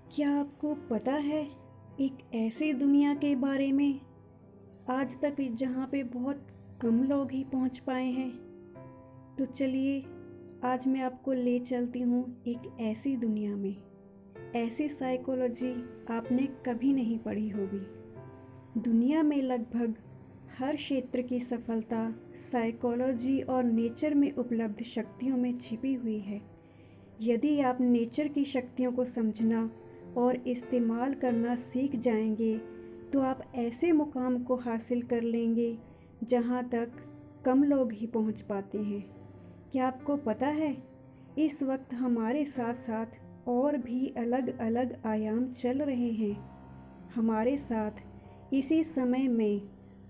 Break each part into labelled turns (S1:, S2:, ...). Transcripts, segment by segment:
S1: क्या आपको पता है एक ऐसी दुनिया के बारे में आज तक जहाँ पे बहुत कम लोग ही पहुँच पाए हैं। तो चलिए आज मैं आपको ले चलती हूँ एक ऐसी दुनिया में। ऐसी साइकोलॉजी आपने कभी नहीं पढ़ी होगी। दुनिया में लगभग हर क्षेत्र की सफलता साइकोलॉजी और नेचर में उपलब्ध शक्तियों में छिपी हुई है। यदि आप नेचर की शक्तियों को समझना और इस्तेमाल करना सीख जाएंगे तो आप ऐसे मुकाम को हासिल कर लेंगे जहां तक कम लोग ही पहुंच पाते हैं। क्या आपको पता है इस वक्त हमारे साथ साथ और भी अलग अलग आयाम चल रहे हैं। हमारे साथ इसी समय में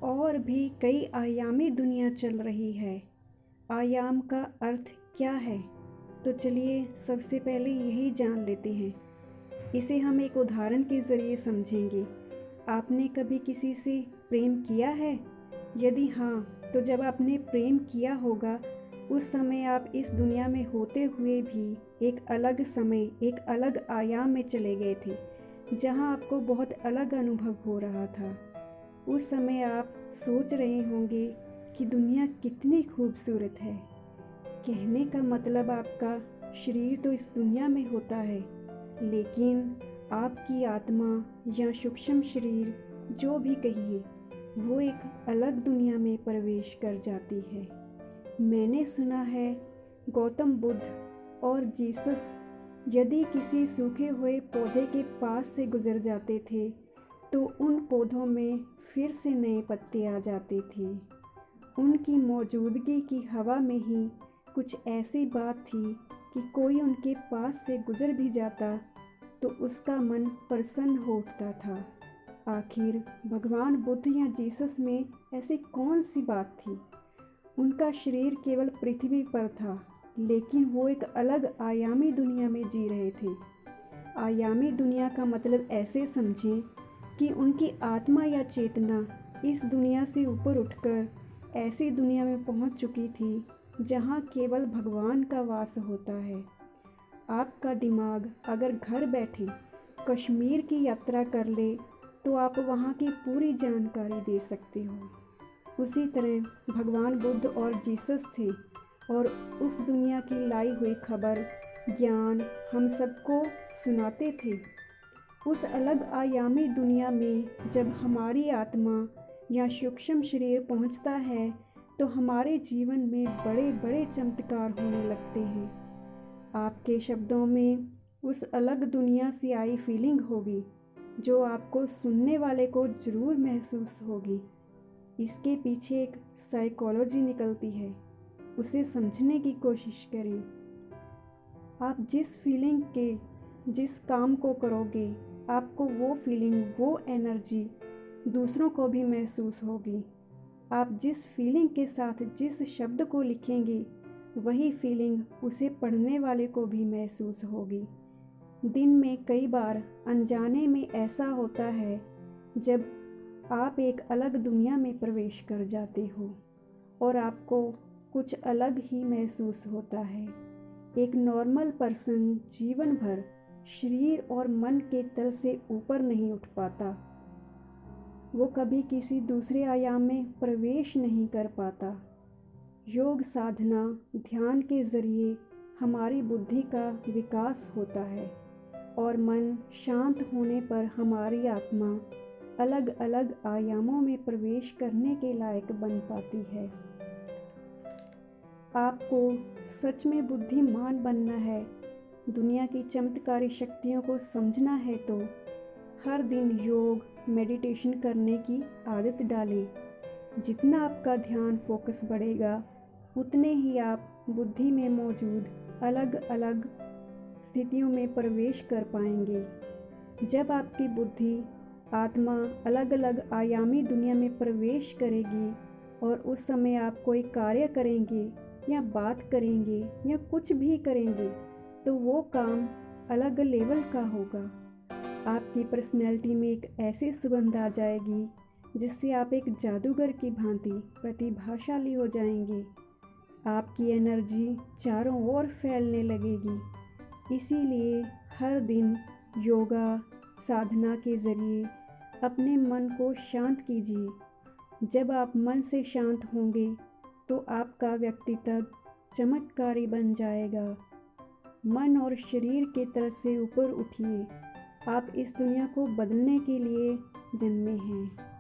S1: और भी कई आयामी दुनिया चल रही है। आयाम का अर्थ क्या है? तो चलिए सबसे पहले यही जान लेते हैं। इसे हम एक उदाहरण के ज़रिए समझेंगे। आपने कभी किसी से प्रेम किया है? यदि हाँ, तो जब आपने प्रेम किया होगा उस समय आप इस दुनिया में होते हुए भी एक अलग समय, एक अलग आयाम में चले गए थे जहाँ आपको बहुत अलग अनुभव हो रहा था। उस समय आप सोच रहे होंगे कि दुनिया कितनी खूबसूरत है। कहने का मतलब आपका शरीर तो इस दुनिया में होता है, लेकिन आपकी आत्मा या सूक्ष्म शरीर जो भी कहिए वो एक अलग दुनिया में प्रवेश कर जाती है। मैंने सुना है गौतम बुद्ध और जीसस यदि किसी सूखे हुए पौधे के पास से गुजर जाते थे तो उन पौधों में फिर से नए पत्ते आ जाते थे। उनकी मौजूदगी की हवा में ही कुछ ऐसी बात थी कि कोई उनके पास से गुजर भी जाता तो उसका मन प्रसन्न हो उठता था। आखिर भगवान बुद्ध या जीसस में ऐसी कौन सी बात थी? उनका शरीर केवल पृथ्वी पर था, लेकिन वो एक अलग आयामी दुनिया में जी रहे थे। आयामी दुनिया का मतलब ऐसे समझें कि उनकी आत्मा या चेतना इस दुनिया से ऊपर उठकर ऐसी दुनिया में पहुंच चुकी थी जहां केवल भगवान का वास होता है। आपका दिमाग अगर घर बैठे कश्मीर की यात्रा कर ले तो आप वहां की पूरी जानकारी दे सकते हो। उसी तरह भगवान बुद्ध और जीसस थे और उस दुनिया की लाई हुई खबर, ज्ञान हम सबको सुनाते थे। उस अलग आयामी दुनिया में जब हमारी आत्मा या सूक्ष्म शरीर पहुंचता है तो हमारे जीवन में बड़े बड़े चमत्कार होने लगते हैं। आपके शब्दों में उस अलग दुनिया से आई फीलिंग होगी जो आपको सुनने वाले को ज़रूर महसूस होगी। इसके पीछे एक साइकोलॉजी निकलती है, उसे समझने की कोशिश करें। आप जिस फीलिंग के जिस काम को करोगे आपको वो फीलिंग, वो एनर्जी दूसरों को भी महसूस होगी। आप जिस फीलिंग के साथ जिस शब्द को लिखेंगे वही फीलिंग उसे पढ़ने वाले को भी महसूस होगी। दिन में कई बार अनजाने में ऐसा होता है जब आप एक अलग दुनिया में प्रवेश कर जाते हो और आपको कुछ अलग ही महसूस होता है। एक नॉर्मल पर्सन जीवन भर शरीर और मन के तल से ऊपर नहीं उठ पाता। वो कभी किसी दूसरे आयाम में प्रवेश नहीं कर पाता। योग साधना, ध्यान के ज़रिए हमारी बुद्धि का विकास होता है और मन शांत होने पर हमारी आत्मा अलग अलग आयामों में प्रवेश करने के लायक बन पाती है। आपको सच में बुद्धिमान बनना है, दुनिया की चमत्कारी शक्तियों को समझना है तो हर दिन योग, मेडिटेशन करने की आदत डालें। जितना आपका ध्यान फोकस बढ़ेगा उतने ही आप बुद्धि में मौजूद अलग अलग स्थितियों में प्रवेश कर पाएंगे। जब आपकी बुद्धि, आत्मा अलग अलग आयामी दुनिया में प्रवेश करेगी और उस समय आप कोई कार्य करेंगे या बात करेंगे या कुछ भी करेंगे तो वो काम अलग लेवल का होगा। आपकी पर्सनैलिटी में एक ऐसी सुगंध आ जाएगी जिससे आप एक जादूगर की भांति प्रतिभाशाली हो जाएंगे। आपकी एनर्जी चारों ओर फैलने लगेगी। इसीलिए हर दिन योगा साधना के ज़रिए अपने मन को शांत कीजिए। जब आप मन से शांत होंगे तो आपका व्यक्तित्व चमत्कारी बन जाएगा। मन और शरीर के तरफ से ऊपर उठिए। आप इस दुनिया को बदलने के लिए जन्मे हैं।